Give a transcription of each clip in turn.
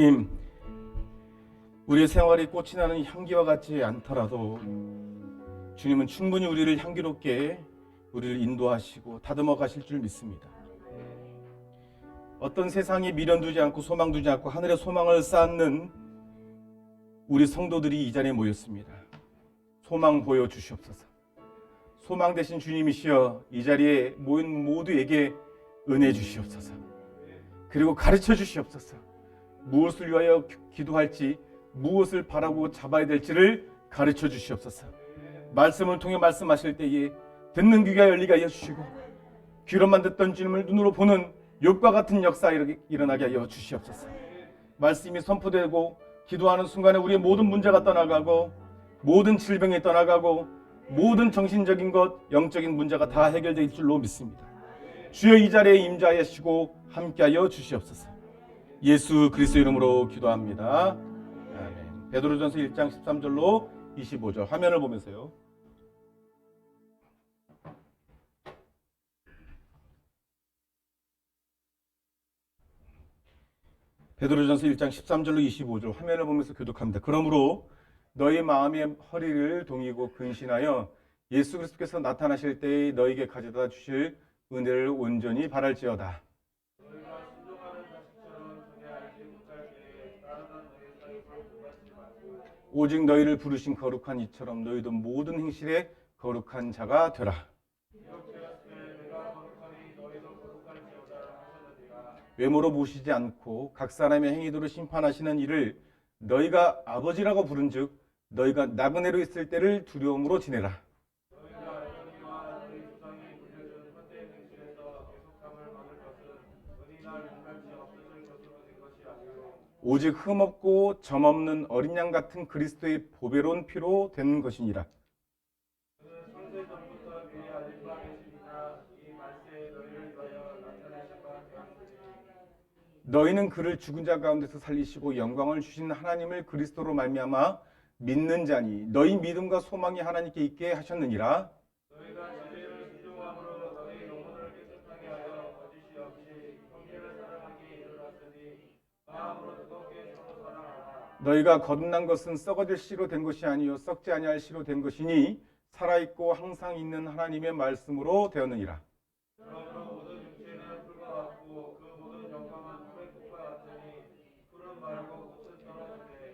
주님, 우리의 생활이 꽃이 나는 향기와 같지 않더라도 주님은 충분히 우리를 향기롭게 우리를 인도하시고 다듬어 가실 줄 믿습니다. 어떤 세상에 미련 두지 않고 소망 두지 않고 하늘의 소망을 쌓는 우리 성도들이 이 자리에 모였습니다. 소망 보여 주시옵소서. 소망 되신 주님이시여 이 자리에 모인 모두에게 은혜 주시옵소서. 그리고 가르쳐 주시옵소서. 무엇을 위하여 기도할지, 무엇을 바라고 잡아야 될지를 가르쳐 주시옵소서. 말씀을 통해 말씀하실 때에 듣는 귀가 열리게 하여 주시고, 귀로만 듣던 주님을 눈으로 보는 욕과 같은 역사 일어나게 하여 주시옵소서. 말씀이 선포되고 기도하는 순간에 우리의 모든 문제가 떠나가고, 모든 질병이 떠나가고, 모든 정신적인 것, 영적인 문제가 다 해결될 줄로 믿습니다. 주여 이 자리에 임재하시고 함께하여 주시옵소서. 예수 그리스도 이름으로 기도합니다. 아멘. 베드로전서 1장 13절로 25절 화면을 보면서요. 베드로전서 1장 13절로 25절 화면을 보면서 교독합니다. 그러므로 너희 마음의 허리를 동이고 근신하여 예수 그리스도께서 나타나실 때에 너희에게 가져다 주실 은혜를 온전히 바랄지어다. 오직 너희를 부르신 거룩한 이처럼 너희도 모든 행실에 거룩한 자가 되라. 외모로 보시지 않고 각 사람의 행위대로 심판하시는 이를 너희가 아버지라고 부른즉 너희가 나그네로 있을 때를 두려움으로 지내라. 오직 흠없고 점없는 어린 양 같은 그리스도의 보배로운 피로 된 것이니라. 너희는 그를 죽은 자 가운데서 살리시고 영광을 주신 하나님을 그리스도로 말미암아 믿는 자니 너희 믿음과 소망이 하나님께 있게 하셨느니라. 너희가 거듭난 것은 썩어질 씨로 된 것이 아니요 썩지 아니할 씨로 된 것이니 살아있고 항상 있는 하나님의 말씀으로 되었느니라.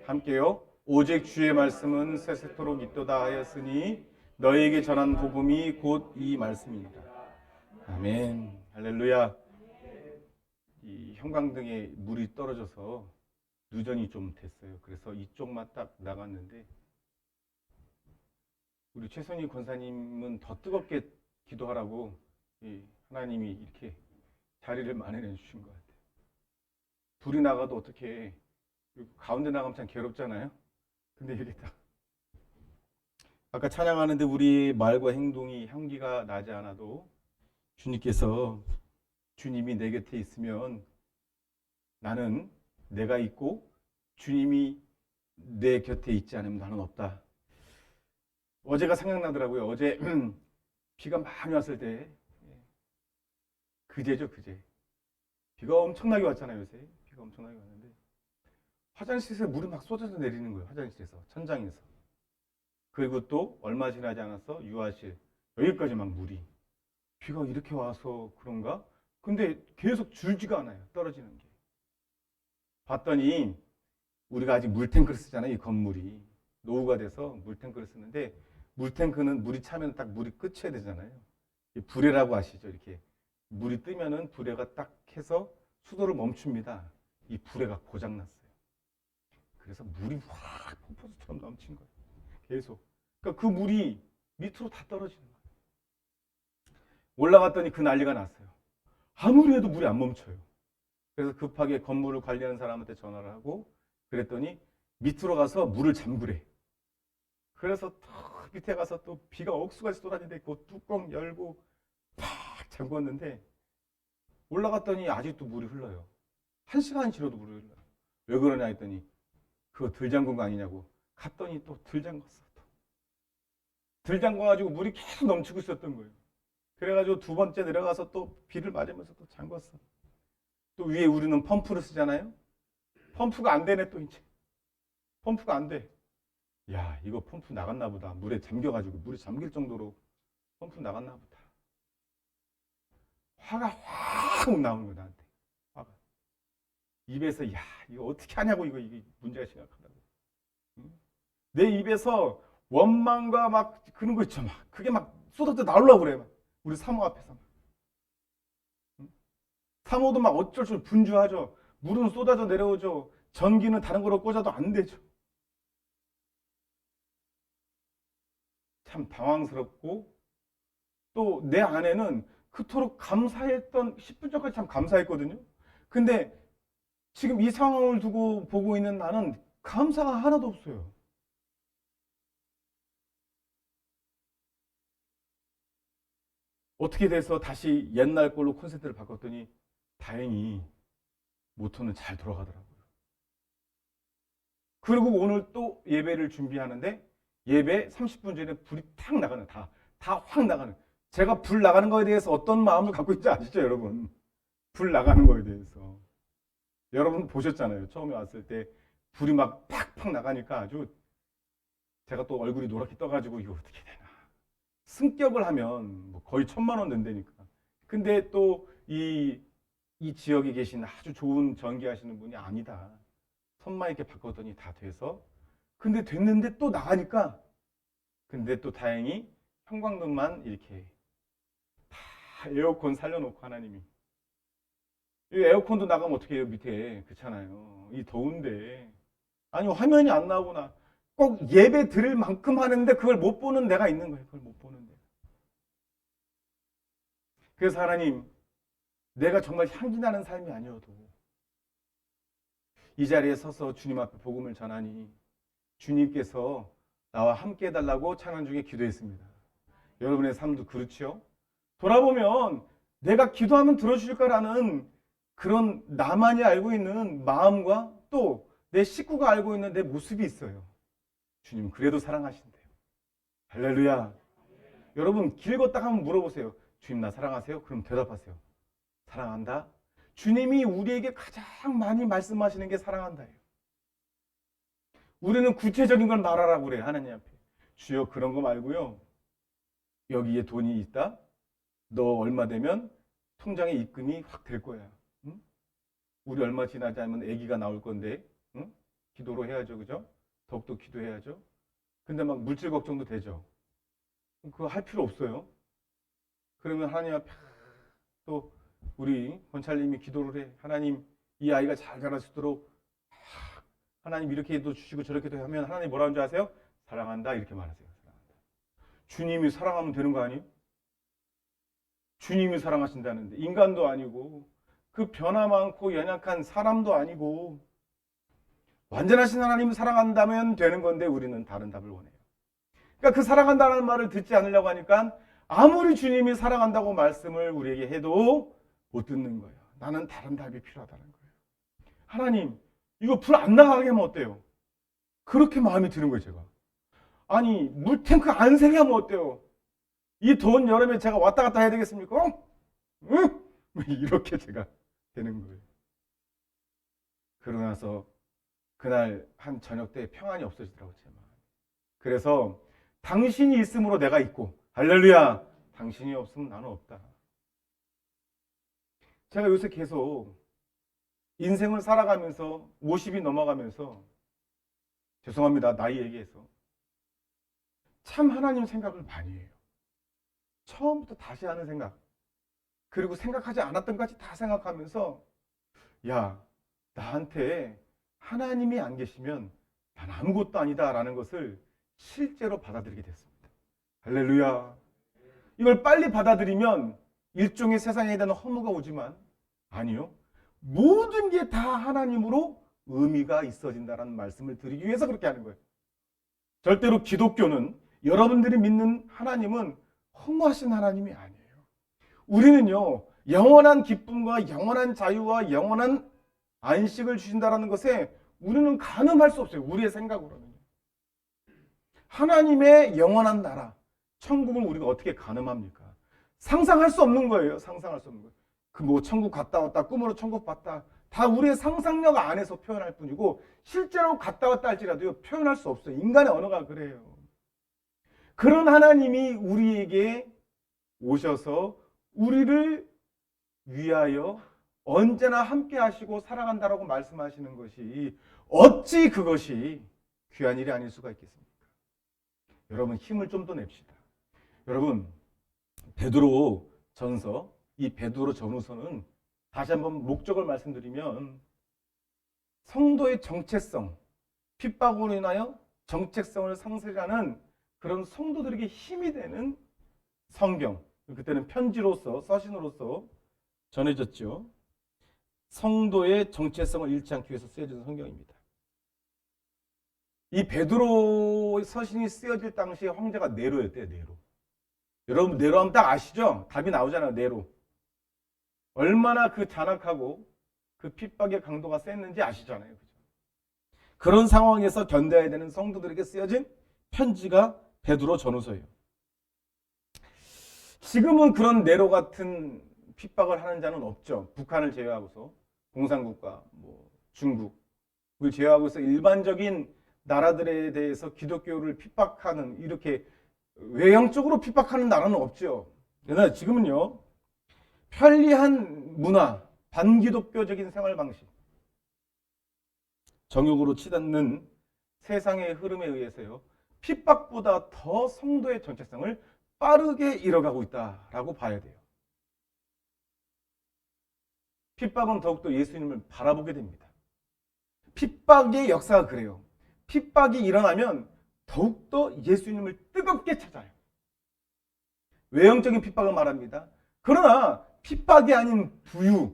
함께요. 오직 주의 말씀은 세세토록 있도다 하였으니 너희에게 전한 복음이 곧 이 말씀입니다. 아멘. 할렐루야. 이 형광등에 물이 떨어져서 누전이 좀 됐어요. 그래서 이쪽만 딱 나갔는데 우리 최선희 권사님은 더 뜨겁게 기도하라고 하나님이 이렇게 자리를 마련해 주신 것 같아요. 불이 나가도 어떻게 가운데 나가면 참 괴롭잖아요. 근데 여기 딱 아까 찬양하는데 우리 말과 행동이 향기가 나지 않아도 주님께서 주님이 내 곁에 있으면 나는 내가 있고 주님이 내 곁에 있지 않으면 나는 없다. 어제가 생각나더라고요. 어제 비가 많이 왔을 때 그제죠. 비가 엄청나게 왔잖아요. 요새 비가 엄청나게 왔는데 화장실에서 물이 막 쏟아져 내리는 거예요. 화장실에서 천장에서. 그리고 또 얼마 지나지 않아서 유아실 여기까지 막 물이 비가 이렇게 와서 그런가? 근데 계속 줄지가 않아요. 떨어지는 게. 봤더니 우리가 아직 물탱크를 쓰잖아요. 이 건물이 노후가 돼서 물탱크를 쓰는데 물탱크는 물이 차면 딱 물이 끝쳐야 되잖아요. 불에라고 아시죠? 이렇게 물이 뜨면은 불에가 딱 해서 수도를 멈춥니다. 이 불에가 고장났어요. 그래서 물이 확 폭포수처럼 넘친 거예요. 계속. 그러니까 그 물이 밑으로 다 떨어지는 거예요. 올라갔더니 그 난리가 났어요. 아무리 해도 물이 안 멈춰요. 그래서 급하게 건물을 관리하는 사람한테 전화를 하고 그랬더니 밑으로 가서 물을 잠그래. 그래서 턱 밑에 가서 또 비가 억수같이 쏟아지는데 그 뚜껑 열고 팍 잠궜는데 올라갔더니 아직도 물이 흘러요. 1시간 지나도 물이 흘러요. 왜 그러냐 했더니 그거 덜 잠근 거 아니냐고. 갔더니 또 덜 잠갔어. 덜 잠가가지고 물이 계속 넘치고 있었던 거예요. 그래가지고 두 번째 내려가서 또 비를 맞으면서 또 잠궜어. 또 위에 우리는 펌프를 쓰잖아요. 펌프가 안 되네 또 이제. 펌프가 안 돼. 야, 이거 펌프 나갔나 보다. 물에 잠겨가지고 물에 잠길 정도로 펌프 나갔나 보다. 화가 확 나오는 거야 나한테. 화가. 입에서 야, 이거 어떻게 하냐고 이게 문제가 심각하다고. 응? 내 입에서 원망과 막 그런 거 있죠. 막 그게 막 쏟아져 나오려고 그래. 막. 우리 사모 앞에서. 막. 응? 사모도 막 어쩔 수 없이 분주하죠. 물은 쏟아져 내려오죠. 전기는 다른 거로 꽂아도 안 되죠. 참 당황스럽고 또 내 안에는 그토록 감사했던 10분 전까지 참 감사했거든요. 근데 지금 이 상황을 두고 보고 있는 나는 감사가 하나도 없어요. 어떻게 돼서 다시 옛날 걸로 콘센트를 바꿨더니 다행히 모터는 잘 돌아가더라고요. 그리고 오늘 또 예배를 준비하는데 예배 30분 전에 불이 탁 나가는 다 확 나가는. 제가 불 나가는 거에 대해서 어떤 마음을 갖고 있지 아시죠, 여러분? 불 나가는 거에 대해서. 여러분 보셨잖아요. 처음에 왔을 때 불이 막 팍팍 나가니까 아주 제가 또 얼굴이 노랗게 떠가지고 이거 어떻게 되나. 승격을 하면 뭐 거의 1,000만 원 된다니까. 근데 또 이 지역에 계신 아주 좋은 전기하시는 분이 아니다. 선만 이렇게 바꿨더니 다 돼서. 근데 됐는데 또 나가니까. 근데 또 다행히 형광등만 이렇게 다 에어컨 살려놓고 하나님이. 이 에어컨도 나가면 어떻게 해요? 밑에. 그렇잖아요. 이 더운데. 아니 화면이 안 나오거나 꼭 예배 드릴 만큼 하는데 그걸 못 보는 내가 있는 거예요. 그걸 못 보는 데. 그래서 하나님, 내가 정말 향기 나는 삶이 아니어도 이 자리에 서서 주님 앞에 복음을 전하니 주님께서 나와 함께 해달라고 찬양 중에 기도했습니다. 여러분의 삶도 그렇죠? 돌아보면 내가 기도하면 들어주실 거라는 그런 나만이 알고 있는 마음과 또 내 식구가 알고 있는 내 모습이 있어요. 주님 그래도 사랑하신대요. 할렐루야. 여러분 길 걷다가 한번 물어보세요. 주님 나 사랑하세요? 그럼 대답하세요. 사랑한다. 주님이 우리에게 가장 많이 말씀하시는 게 사랑한다예요. 우리는 구체적인 걸 말하라고 그래. 하나님 앞에. 주여 그런 거 말고요. 여기에 돈이 있다. 너 얼마 되면 통장에 입금이 확 될 거야. 응? 우리 얼마 지나지 않으면 아기가 나올 건데 응? 기도로 해야죠. 그죠? 더욱더 기도해야죠. 근데 막 물질 걱정도 되죠. 그거 할 필요 없어요. 그러면 하나님 앞에 또 우리 권찰님이 기도를 해. 하나님 이 아이가 잘 자랄 수 있도록 하나님 이렇게 해도 주시고 저렇게 해도 하면 하나님 뭐라는 줄 아세요? 사랑한다 이렇게 말하세요. 사랑한다. 주님이 사랑하면 되는 거 아니에요? 주님이 사랑하신다는데 인간도 아니고 그 변화 많고 연약한 사람도 아니고 완전하신 하나님을 사랑한다면 되는 건데 우리는 다른 답을 원해요. 그러니까 그 사랑한다는 말을 듣지 않으려고 하니까 아무리 주님이 사랑한다고 말씀을 우리에게 해도 못 듣는 거예요. 나는 다른 답이 필요하다는 거예요. 하나님 이거 불 안 나가게 하면 어때요? 그렇게 마음이 드는 거예요. 제가. 아니 물탱크 안 새게 하면 어때요? 이 더운 여름에 제가 왔다 갔다 해야 되겠습니까? 응? 이렇게 제가 되는 거예요. 그러고 나서 그날 한 저녁 때 평안이 없어지더라고요. 제 마음에. 그래서 당신이 있음으로 내가 있고 할렐루야. 당신이 없으면 나는 없다. 제가 요새 계속 인생을 살아가면서 50이 넘어가면서 죄송합니다. 나이 얘기해서 참 하나님 생각을 많이 해요. 처음부터 다시 하는 생각 그리고 생각하지 않았던 것까지 다 생각하면서 야 나한테 하나님이 안 계시면 난 아무것도 아니다 라는 것을 실제로 받아들이게 됐습니다. 할렐루야. 이걸 빨리 받아들이면 일종의 세상에 대한 허무가 오지만 아니요. 모든 게 다 하나님으로 의미가 있어진다는 말씀을 드리기 위해서 그렇게 하는 거예요. 절대로 기독교는 여러분들이 믿는 하나님은 허무하신 하나님이 아니에요. 우리는요. 영원한 기쁨과 영원한 자유와 영원한 안식을 주신다는 것에 우리는 가늠할 수 없어요. 우리의 생각으로는. 하나님의 영원한 나라, 천국을 우리가 어떻게 가늠합니까? 상상할 수 없는 거예요. 상상할 수 없는 거예요. 그 뭐 천국 갔다 왔다, 꿈으로 천국 봤다. 다 우리의 상상력 안에서 표현할 뿐이고 실제로 갔다 왔다 할지라도 표현할 수 없어요. 인간의 언어가 그래요. 그런 하나님이 우리에게 오셔서 우리를 위하여 언제나 함께 하시고 사랑한다라고 말씀하시는 것이 어찌 그것이 귀한 일이 아닐 수가 있겠습니까? 여러분 힘을 좀 더 냅시다. 여러분 베드로 전서, 이 베드로 전후서는 다시 한번 목적을 말씀드리면 성도의 정체성, 핍박으로 인하여 정체성을 상실하는 그런 성도들에게 힘이 되는 성경, 그때는 편지로서 서신으로서 전해졌죠. 성도의 정체성을 잃지 않기 위해서 쓰여진 성경입니다. 이 베드로 서신이 쓰여질 당시에 황제가 네로였대요. 네로. 여러분 네로 하면 딱 아시죠? 답이 나오잖아요. 네로. 얼마나 그 잔악하고 그 핍박의 강도가 셌는지 아시잖아요. 그죠? 그런 상황에서 견뎌야 되는 성도들에게 쓰여진 편지가 베드로 전후서예요. 지금은 그런 네로 같은 핍박을 하는 자는 없죠. 북한을 제외하고서 공산국가, 중국을 제외하고서 일반적인 나라들에 대해서 기독교를 핍박하는, 이렇게 외형적으로 핍박하는 나라는 없죠. 그러나 지금은요, 편리한 문화, 반기독교적인 생활 방식, 정욕으로 치닫는 세상의 흐름에 의해서요, 핍박보다 더 성도의 정체성을 빠르게 잃어가고 있다라고 봐야 돼요. 핍박은 더욱더 예수님을 바라보게 됩니다. 핍박의 역사가 그래요. 핍박이 일어나면 더욱더 예수님을 뜨겁게 찾아요. 외형적인 핍박을 말합니다. 그러나 핍박이 아닌 부요와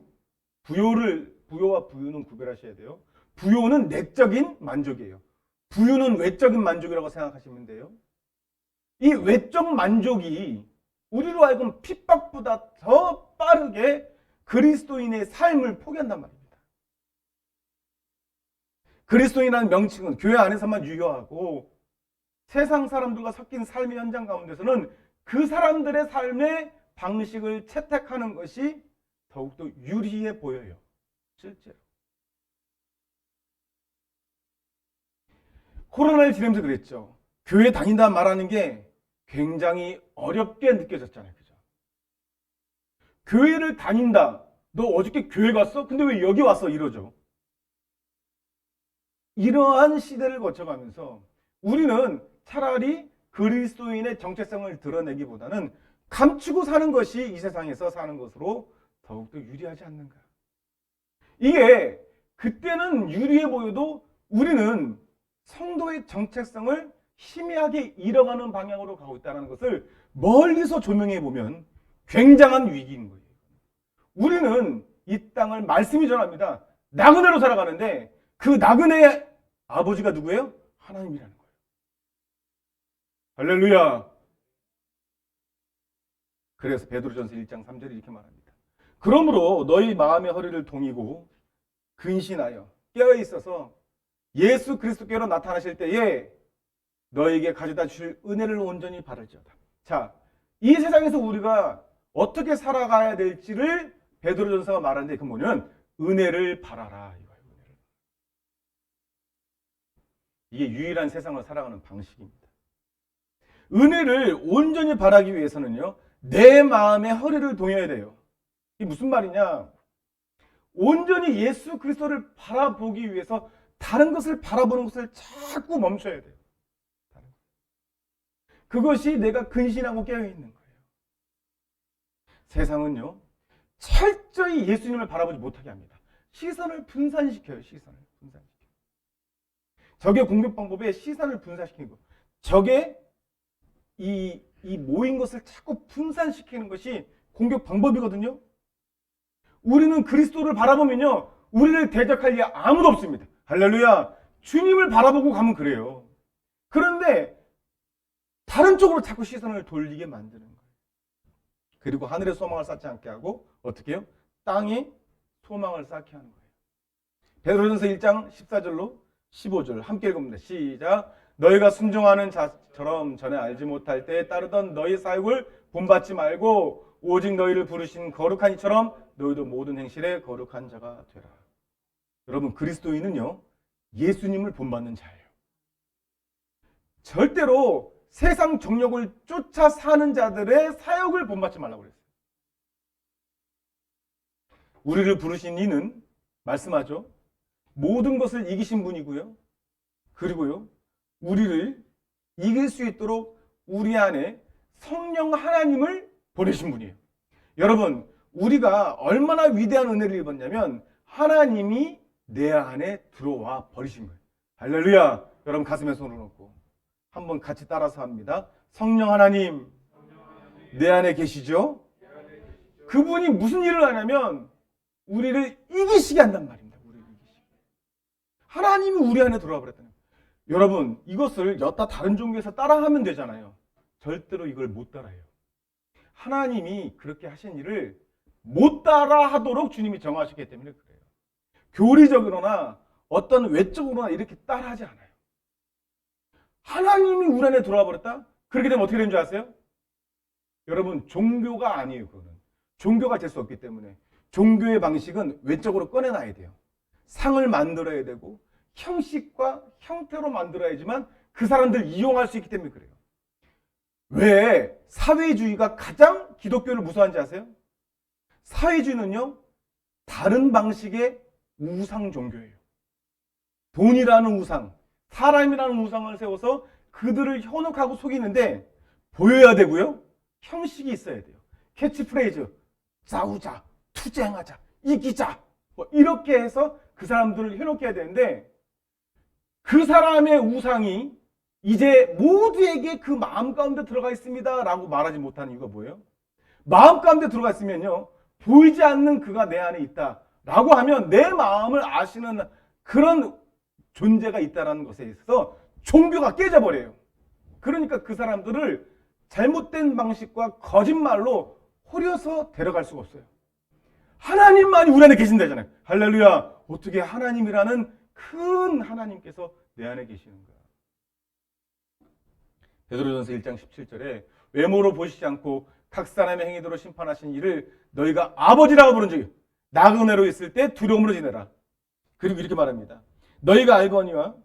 부유는 구별하셔야 돼요. 부요는 내적인 만족이에요. 부유는 외적인 만족이라고 생각하시면 돼요. 이 외적 만족이 우리로 하여금 핍박보다 더 빠르게 그리스도인의 삶을 포기한단 말입니다. 그리스도인이라는 명칭은 교회 안에서만 유효하고 세상 사람들과 섞인 삶의 현장 가운데서는 그 사람들의 삶의 방식을 채택하는 것이 더욱더 유리해 보여요. 실제로. 코로나를 지내면서 그랬죠. 교회 다닌다 말하는 게 굉장히 어렵게 느껴졌잖아요. 그죠? 교회를 다닌다. 너 어저께 교회 갔어? 근데 왜 여기 왔어? 이러죠. 이러한 시대를 거쳐가면서 우리는 차라리 그리스도인의 정체성을 드러내기보다는 감추고 사는 것이 이 세상에서 사는 것으로 더욱더 유리하지 않는가. 이게 그때는 유리해 보여도 우리는 성도의 정체성을 희미하게 잃어가는 방향으로 가고 있다는 것을 멀리서 조명해 보면 굉장한 위기인 거예요. 우리는 이 땅을 말씀이 전합니다. 나그네로 살아가는데 그 나그네의 아버지가 누구예요? 하나님이라는 거예요. 할렐루야. 그래서 베드로전서 1장 3절에 이렇게 말합니다. 그러므로 너희 마음의 허리를 동이고 근신하여 깨어 있어서 예수 그리스도께로 나타나실 때에 너에게 가져다 주실 은혜를 온전히 바랄지어다. 자, 이 세상에서 우리가 어떻게 살아가야 될지를 베드로전서가 말하는데 그 뭐냐면 은혜를 바라라 이거예요. 이게 유일한 세상을 살아가는 방식입니다. 은혜를 온전히 바라기 위해서는요, 내 마음의 허리를 동여야 돼요. 이게 무슨 말이냐? 온전히 예수 그리스도를 바라보기 위해서 다른 것을 바라보는 것을 자꾸 멈춰야 돼요. 그것이 내가 근신하고 깨어있는 거예요. 세상은요, 철저히 예수님을 바라보지 못하게 합니다. 시선을 분산시켜요. 시선을 분산시켜요. 적의 공격 방법에 시선을 분산시키는 거. 적의 이 모인 것을 자꾸 분산시키는 것이 공격 방법이거든요. 우리는 그리스도를 바라보면요, 우리를 대적할 리 아무도 없습니다. 할렐루야. 주님을 바라보고 가면 그래요. 그런데 다른 쪽으로 자꾸 시선을 돌리게 만드는 거예요. 그리고 하늘의 소망을 쌓지 않게 하고 어떻게 해요? 땅에 소망을 쌓게 하는 거예요. 베드로전서 1장 14절로 15절 함께 읽습니다. 시작. 너희가 순종하는 자처럼 전에 알지 못할 때에 따르던 너희 사역을 본받지 말고 오직 너희를 부르신 거룩한 이처럼 너희도 모든 행실에 거룩한 자가 되라. 여러분, 그리스도인은요, 예수님을 본받는 자예요. 절대로 세상 정욕을 쫓아 사는 자들의 사역을 본받지 말라고 그랬어요. 우리를 부르신 이는 말씀하죠. 모든 것을 이기신 분이고요. 그리고요, 우리를 이길 수 있도록 우리 안에 성령 하나님을 보내신 분이에요. 여러분, 우리가 얼마나 위대한 은혜를 입었냐면 하나님이 내 안에 들어와 버리신 거예요. 할렐루야. 여러분, 가슴에 손을 얹고 한번 같이 따라서 합니다. 성령 하나님, 내 안에 계시죠? 그분이 무슨 일을 하냐면 우리를 이기시게 한단 말입니다. 우리를 이기시게. 하나님이 우리 안에 들어와 버렸다는 거예요. 여러분, 이것을 여타 다른 종교에서 따라하면 되잖아요. 절대로 이걸 못 따라해요. 하나님이 그렇게 하신 일을 못 따라하도록 주님이 정하셨기 때문에 그래요. 교리적으로나 어떤 외적으로나 이렇게 따라하지 않아요. 하나님이 우리 안에 들어와 버렸다? 그렇게 되면 어떻게 되는 줄 아세요? 여러분, 종교가 아니에요. 그거는 종교가 될 수 없기 때문에 종교의 방식은 외적으로 꺼내놔야 돼요. 상을 만들어야 되고 형식과 형태로 만들어야지만 그 사람들 이용할 수 있기 때문에 그래요. 왜 사회주의가 가장 기독교를 무서워하는지 아세요? 사회주의는요, 다른 방식의 우상 종교예요. 돈이라는 우상, 사람이라는 우상을 세워서 그들을 현혹하고 속이는데 보여야 되고요, 형식이 있어야 돼요. 캐치프레이즈, 싸우자, 투쟁하자, 이기자, 뭐 이렇게 해서 그 사람들을 현혹해야 되는데 그 사람의 우상이 이제 모두에게 그 마음 가운데 들어가 있습니다 라고 말하지 못하는 이유가 뭐예요? 마음 가운데 들어가 있으면요, 보이지 않는 그가 내 안에 있다 라고 하면 내 마음을 아시는 그런 존재가 있다는 것에 있어서 종교가 깨져버려요. 그러니까 그 사람들을 잘못된 방식과 거짓말로 호려서 데려갈 수가 없어요. 하나님만이 우리 안에 계신다잖아요. 할렐루야. 어떻게 하나님이라는 큰 하나님께서 내 안에 계시는 거야. 베드로전서 1장 17절에 외모로 보시지 않고 각 사람의 행위대로 심판하신 이를 너희가 아버지라고 부른 적이 나그네로 있을 때 두려움으로 지내라. 그리고 이렇게 말합니다. 너희가 알거니와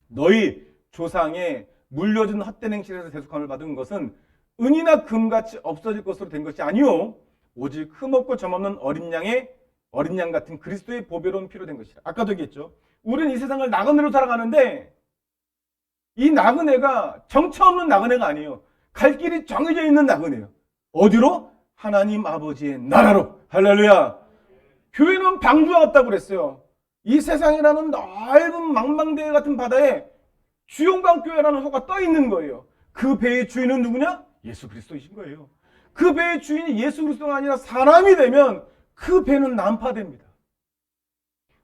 너희 조상의 물려준 헛된 행실에서 대속함을 받은 것은 은이나 금같이 없어질 것으로 된 것이 아니요 오직 흠없고 점없는 어린 양 같은 그리스도의 보배로운 피로 된 것이라. 아까도 얘기했죠. 우리는 이 세상을 나그네로 살아가는데 이 나그네가 정처 없는 나그네가 아니에요. 갈 길이 정해져 있는 나그네예요. 어디로? 하나님 아버지의 나라로. 할렐루야. 교회는 방주와 같다고 그랬어요. 이 세상이라는 넓은 망망대해 같은 바다에 주용강교회라는 호가 떠 있는 거예요. 그 배의 주인은 누구냐? 예수 그리스도이신 거예요. 그 배의 주인이 예수 그리스도가 아니라 사람이 되면 그 배는 난파됩니다.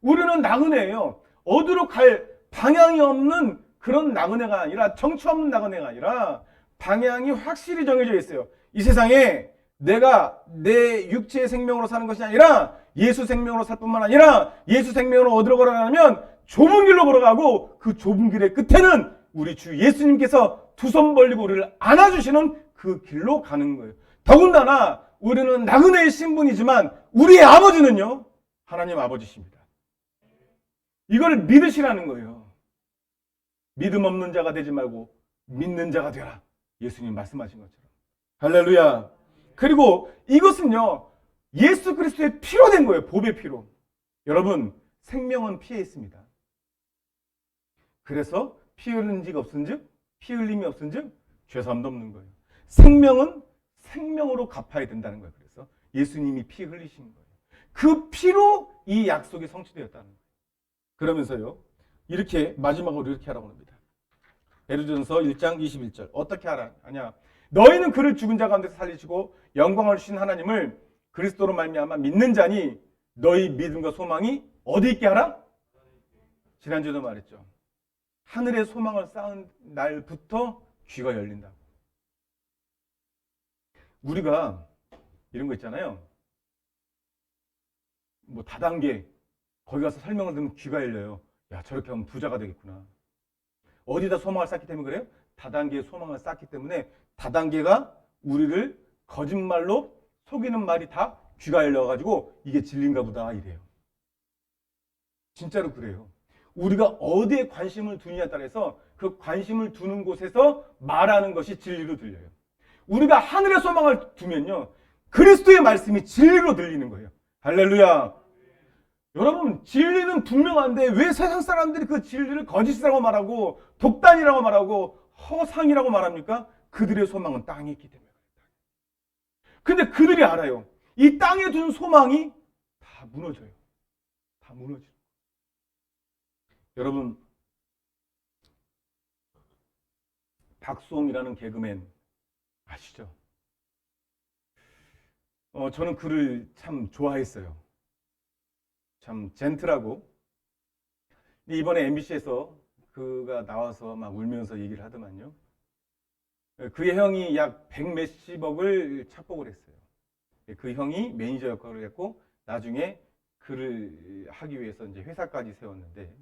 우리는 나그네예요. 어디로 갈 방향이 없는 그런 나그네가 아니라, 정처 없는 나그네가 아니라 방향이 확실히 정해져 있어요. 이 세상에 내가 내 육체의 생명으로 사는 것이 아니라 예수 생명으로 살 뿐만 아니라 예수 생명으로 어디로 걸어가냐면 좁은 길로 걸어가고 그 좁은 길의 끝에는 우리 주 예수님께서 두 손 벌리고 우리를 안아주시는 그 길로 가는 거예요. 더군다나 우리는 나그네의 신분이지만 우리의 아버지는요, 하나님 아버지십니다. 이걸 믿으시라는 거예요. 믿음 없는 자가 되지 말고 믿는 자가 되라. 예수님 말씀하신 것처럼. 할렐루야. 그리고 이것은요, 예수 그리스도의 피로 된 거예요. 보배 피로. 여러분, 생명은 피에 있습니다. 그래서 피 흘린 적 없은즉, 피 흘림이 없은즉 죄사함도 없는 거예요. 생명은 생명으로 갚아야 된다는 거예요. 그래서 예수님이 피 흘리신 거예요. 그 피로 이 약속이 성취되었다는 거예요. 그러면서요, 이렇게 마지막으로 이렇게 하라고 합니다. 베드로전서 1장 21절. 어떻게 하냐? 너희는 그를 죽은 자 가운데서 살리시고 영광을 주신 하나님을 그리스도로 말미암아 믿는 자니 너희 믿음과 소망이 어디 있게 하라? 지난주에도 말했죠. 하늘의 소망을 쌓은 날부터 귀가 열린다고. 우리가 이런 거 있잖아요. 뭐 다단계 거기 가서 설명을 들으면 귀가 열려요. 야, 저렇게 하면 부자가 되겠구나. 어디다 소망을 쌓기 때문에 그래요? 다단계의 소망을 쌓기 때문에 다단계가 우리를 거짓말로 속이는 말이 다 귀가 열려가지고 이게 진리인가 보다 이래요. 진짜로 그래요. 우리가 어디에 관심을 두느냐에 따라서 그 관심을 두는 곳에서 말하는 것이 진리로 들려요. 우리가 하늘의 소망을 두면요, 그리스도의 말씀이 진리로 들리는 거예요. 할렐루야. 여러분, 진리는 분명한데 왜 세상 사람들이 그 진리를 거짓이라고 말하고 독단이라고 말하고 허상이라고 말합니까? 그들의 소망은 땅에 있기 때문에. 근데 그들이 알아요. 이 땅에 둔 소망이 다 무너져요. 다 무너져요. 여러분, 박수홍이라는 개그맨 아시죠? 저는 그를 참 좋아했어요. 참 젠틀하고. 이번에 MBC에서 그가 나와서 막 울면서 얘기를 하더만요. 그의 형이 약 100 몇십억을 착복을 했어요. 그 형이 매니저 역할을 했고 나중에 그를 하기 위해서 이제 회사까지 세웠는데,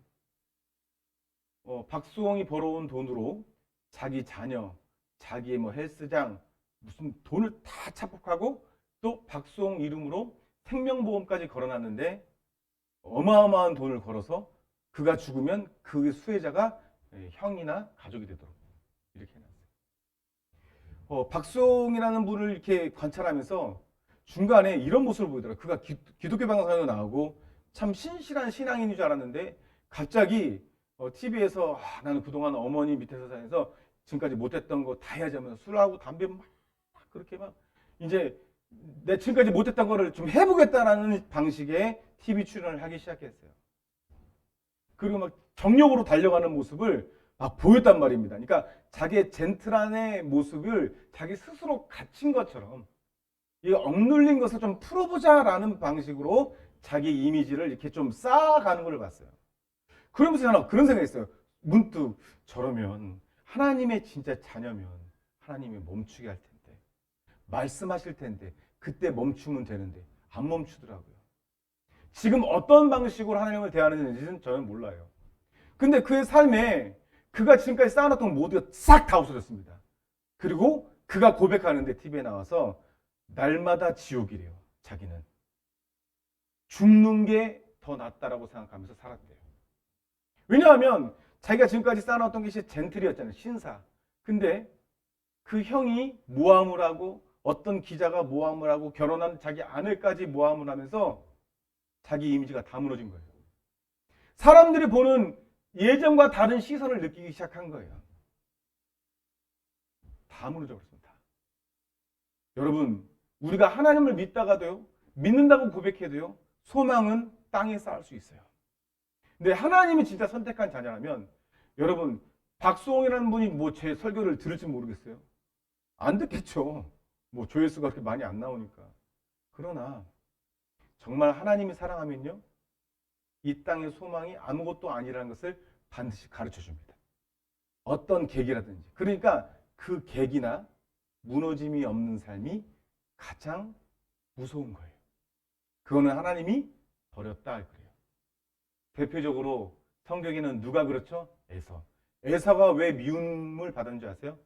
박수홍이 벌어온 돈으로 자기 자녀, 자기의 뭐 헬스장, 무슨 돈을 다 착복하고 또 박수홍 이름으로 생명보험까지 걸어놨는데 어마어마한 돈을 걸어서 그가 죽으면 그 수혜자가 형이나 가족이 되도록 이렇게 해놨어요. 박수홍이라는 분을 이렇게 관찰하면서 중간에 이런 모습을 보이더라고요. 그가 기독교 방송에 나오고 참 신실한 신앙인인 줄 알았는데 갑자기 TV에서 나는 그동안 어머니 밑에서 살면서 지금까지 못했던 거 다 해야지 하면서 술하고 담배 막 그렇게 막 이제 내 지금까지 못했던 거를 좀 해보겠다라는 방식의 TV 출연을 하기 시작했어요. 그리고 막 정력으로 달려가는 모습을 막 보였단 말입니다. 그러니까 자기의 젠틀한의 모습을 자기 스스로 갇힌 것처럼 이 억눌린 것을 좀 풀어보자라는 방식으로 자기 이미지를 이렇게 좀 쌓아가는 걸 봤어요. 그러면서 저는 그런 생각이 있어요. 문득 저러면 하나님의 진짜 자녀면 하나님이 멈추게 할 텐데, 말씀하실 텐데 그때 멈추면 되는데 안 멈추더라고요. 지금 어떤 방식으로 하나님을 대하는지는 저는 몰라요. 근데 그의 삶에 그가 지금까지 쌓아놨던 모두가 싹 다 없어졌습니다. 그리고 그가 고백하는데 TV에 나와서 날마다 지옥이래요. 자기는 죽는 게 더 낫다라고 생각하면서 살았대요. 왜냐하면 자기가 지금까지 쌓아놨던 것이 젠틀이었잖아요. 신사. 근데 그 형이 모함을 하고 어떤 기자가 모함을 하고 결혼한 자기 아내까지 모함을 하면서 자기 이미지가 다 무너진 거예요. 사람들이 보는 예전과 다른 시선을 느끼기 시작한 거예요. 다 무너져 버렸습니다. 여러분, 우리가 하나님을 믿다가도요, 믿는다고 고백해도요, 소망은 땅에 쌓을 수 있어요. 근데 하나님이 진짜 선택한 자녀라면, 여러분, 박수홍이라는 분이 뭐 제 설교를 들을지 모르겠어요. 안 듣겠죠. 뭐 조회수가 그렇게 많이 안 나오니까. 그러나 정말 하나님이 사랑하면요, 이 땅의 소망이 아무것도 아니라는 것을 반드시 가르쳐 줍니다. 어떤 계기라든지. 그러니까 그 계기나 무너짐이 없는 삶이 가장 무서운 거예요. 그거는 하나님이 버렸다 그래요. 대표적으로 성경에는 누가 그렇죠? 에서. 에서가 왜 미움을 받은 줄 아세요?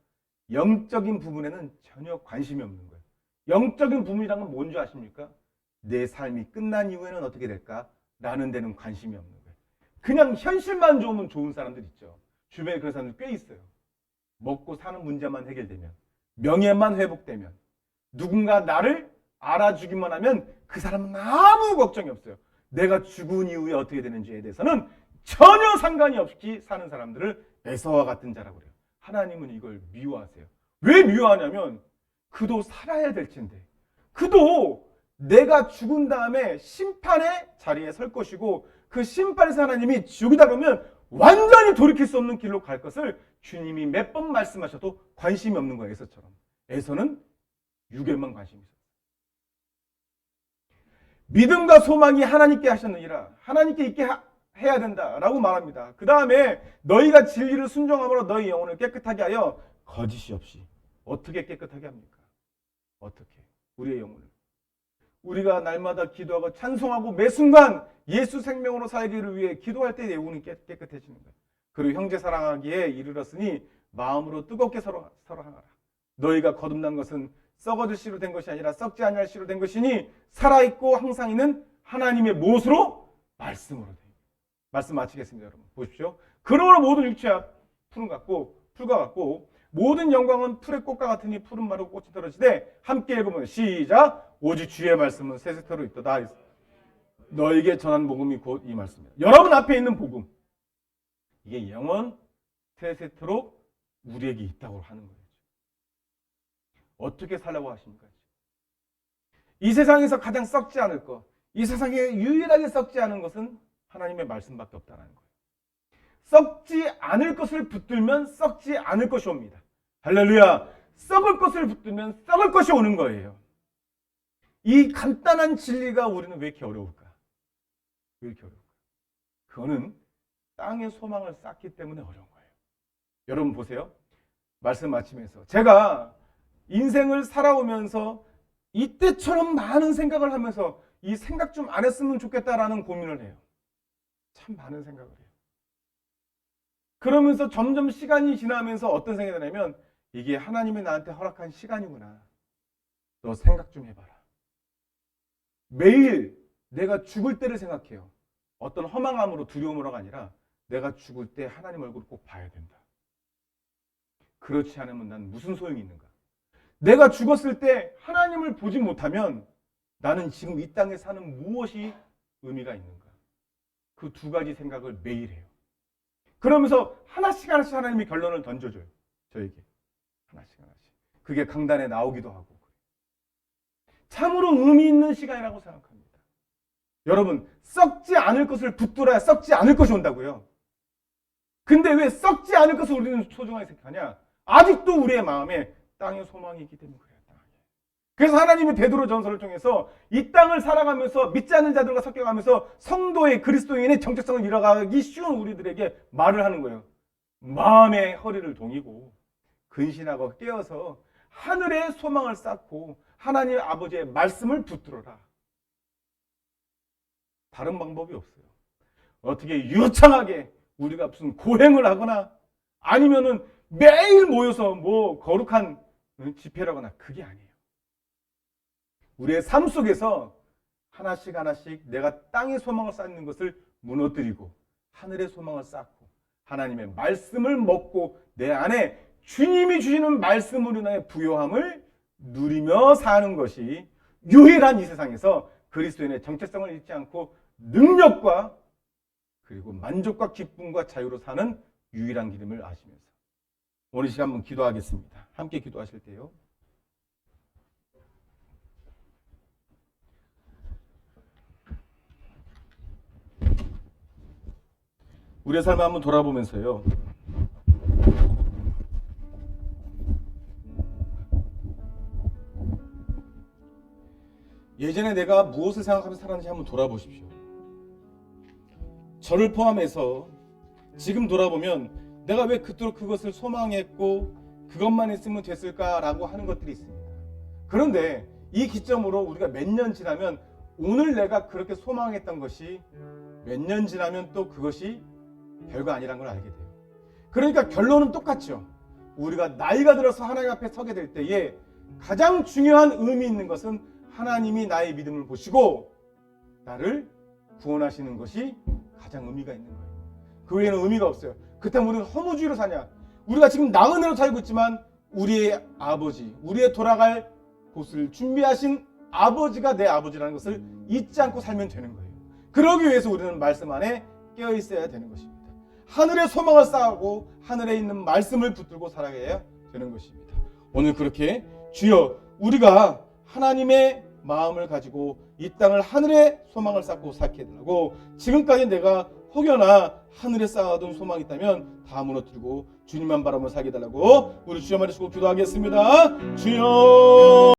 영적인 부분에는 전혀 관심이 없는 거예요. 영적인 부분이란 건 뭔지 아십니까? 내 삶이 끝난 이후에는 어떻게 될까? 라는 데는 관심이 없는 거예요. 그냥 현실만 좋으면 좋은 사람들 있죠. 주변에 그런 사람들 꽤 있어요. 먹고 사는 문제만 해결되면, 명예만 회복되면, 누군가 나를 알아주기만 하면 그 사람은 아무 걱정이 없어요. 내가 죽은 이후에 어떻게 되는지에 대해서는 전혀 상관이 없이 사는 사람들을 에서와 같은 자라고 그래요. 하나님은 이걸 미워하세요. 왜 미워하냐면 그도 살아야 될 텐데, 그도 내가 죽은 다음에 심판의 자리에 설 것이고 그 심판에서 하나님이 지옥이다 그러면 완전히 돌이킬 수 없는 길로 갈 것을 주님이 몇 번 말씀하셔도 관심이 없는 거예요. 에서처럼. 에서는 유괴만 관심이 있어요. 믿음과 소망이 하나님께 하셨느니라. 하나님께 있게 해야 된다라고 말합니다. 그 다음에 너희가 진리를 순종함으로 너희 영혼을 깨끗하게 하여 거짓이 없이. 어떻게 깨끗하게 합니까? 어떻게? 우리의 영혼을. 우리가 날마다 기도하고 찬송하고 매 순간 예수 생명으로 살기를 위해 기도할 때 영혼이 깨끗해지는 거예요. 그리고 형제 사랑하기에 이르렀으니 마음으로 뜨겁게 서로 하라. 너희가 거듭난 것은 썩어질 씨로 된 것이 아니라 썩지 아니할 씨로 된 것이니 살아있고 항상 있는 하나님의 무엇으로? 말씀으로 돼. 말씀 마치겠습니다. 여러분 보십시오. 그러므로 모든 육체야 풀과 같고 모든 영광은 풀의 꽃과 같으니 푸른 마르고 꽃이 떨어지되 함께 읽으면 시작. 오직 주의 말씀은 세세토록 있도다. 너에게 전한 복음이 곧 이 말씀이다. 여러분 앞에 있는 복음, 이게 영원 세세토록 우리에게 있다고 하는 거예요. 어떻게 살라고 하십니까? 이 세상에서 가장 썩지 않을 것, 이 세상에 유일하게 썩지 않은 것은 하나님의 말씀밖에 없다는 거예요. 썩지 않을 것을 붙들면 썩지 않을 것이 옵니다. 할렐루야. 썩을 것을 붙들면 썩을 것이 오는 거예요. 이 간단한 진리가 우리는 왜 이렇게 어려울까? 왜 이렇게 어려울까? 그거는 땅의 소망을 쌓기 때문에 어려운 거예요. 여러분 보세요. 말씀 마치면서 제가 인생을 살아오면서 이때처럼 많은 생각을 하면서 이 생각 좀 안 했으면 좋겠다라는 고민을 해요. 참 많은 생각을 해요. 그러면서 점점 시간이 지나면서 어떤 생각이 드냐면 이게 하나님이 나한테 허락한 시간이구나. 너 생각 좀 해봐라. 매일 내가 죽을 때를 생각해요. 어떤 허망함으로 두려움으로가 아니라 내가 죽을 때 하나님 얼굴을 꼭 봐야 된다. 그렇지 않으면 난 무슨 소용이 있는가? 내가 죽었을 때 하나님을 보지 못하면 나는 지금 이 땅에 사는 무엇이 의미가 있는가? 그 두 가지 생각을 매일 해요. 그러면서 하나씩 하나님이 결론을 던져줘요. 저에게. 하나씩. 그게 강단에 나오기도 하고. 참으로 의미 있는 시간이라고 생각합니다. 여러분, 썩지 않을 것을 붙들어야 썩지 않을 것이 온다고요. 근데 왜 썩지 않을 것을 우리는 소중하게 생각하냐? 아직도 우리의 마음에 땅의 소망이 있기 때문에 그래요. 그래서 하나님이 베드로 전서를 통해서 이 땅을 살아가면서 믿지 않는 자들과 섞여가면서 성도의 그리스도인의 정체성을 잃어가기 쉬운 우리들에게 말을 하는 거예요. 마음의 허리를 동이고 근신하고 깨어서 하늘의 소망을 쌓고 하나님 아버지의 말씀을 붙들어라. 다른 방법이 없어요. 어떻게 유창하게 우리가 무슨 고행을 하거나 아니면은 매일 모여서 뭐 거룩한 집회를 하거나 그게 아니에요. 우리의 삶 속에서 하나씩 내가 땅의 소망을 쌓는 것을 무너뜨리고 하늘의 소망을 쌓고 하나님의 말씀을 먹고 내 안에 주님이 주시는 말씀으로 인하여 부요함을 누리며 사는 것이 유일한 이 세상에서 그리스도인의 정체성을 잃지 않고 능력과 그리고 만족과 기쁨과 자유로 사는 유일한 길임을 아시면서 오늘 시간 한번 기도하겠습니다. 함께 기도하실 때요. 우리의 삶을 한번 돌아보면서요. 예전에 내가 무엇을 생각하면서 살았는지 한번 돌아보십시오. 저를 포함해서 지금 돌아보면 내가 왜 그토록 그것을 소망했고 그것만 했으면 됐을까라고 하는 것들이 있습니다. 그런데 이 기점으로 우리가 몇 년 지나면 오늘 내가 그렇게 소망했던 것이 몇 년 지나면 또 그것이 별거 아니라는 걸 알게 돼요. 그러니까 결론은 똑같죠. 우리가 나이가 들어서 하나님 앞에 서게 될 때에 가장 중요한 의미 있는 것은 하나님이 나의 믿음을 보시고 나를 구원하시는 것이 가장 의미가 있는 거예요. 그 외에는 의미가 없어요. 그렇다면 우리는 허무주의로 사냐? 우리가 지금 나은혜로 살고 있지만 우리의 아버지, 우리의 돌아갈 곳을 준비하신 아버지가 내 아버지라는 것을 잊지 않고 살면 되는 거예요. 그러기 위해서 우리는 말씀 안에 깨어 있어야 되는 것입니다. 하늘의 소망을 쌓고 하늘에 있는 말씀을 붙들고 살아가야 되는 것입니다. 오늘 그렇게 주여 우리가 하나님의 마음을 가지고 이 땅을 하늘의 소망을 쌓고 살게 해달라고 지금까지 내가 혹여나 하늘에 쌓아둔 소망이 있다면 다 무너뜨리고 주님만 바라보며 살게 해달라고 우리 주여 말해주고 기도하겠습니다. 주여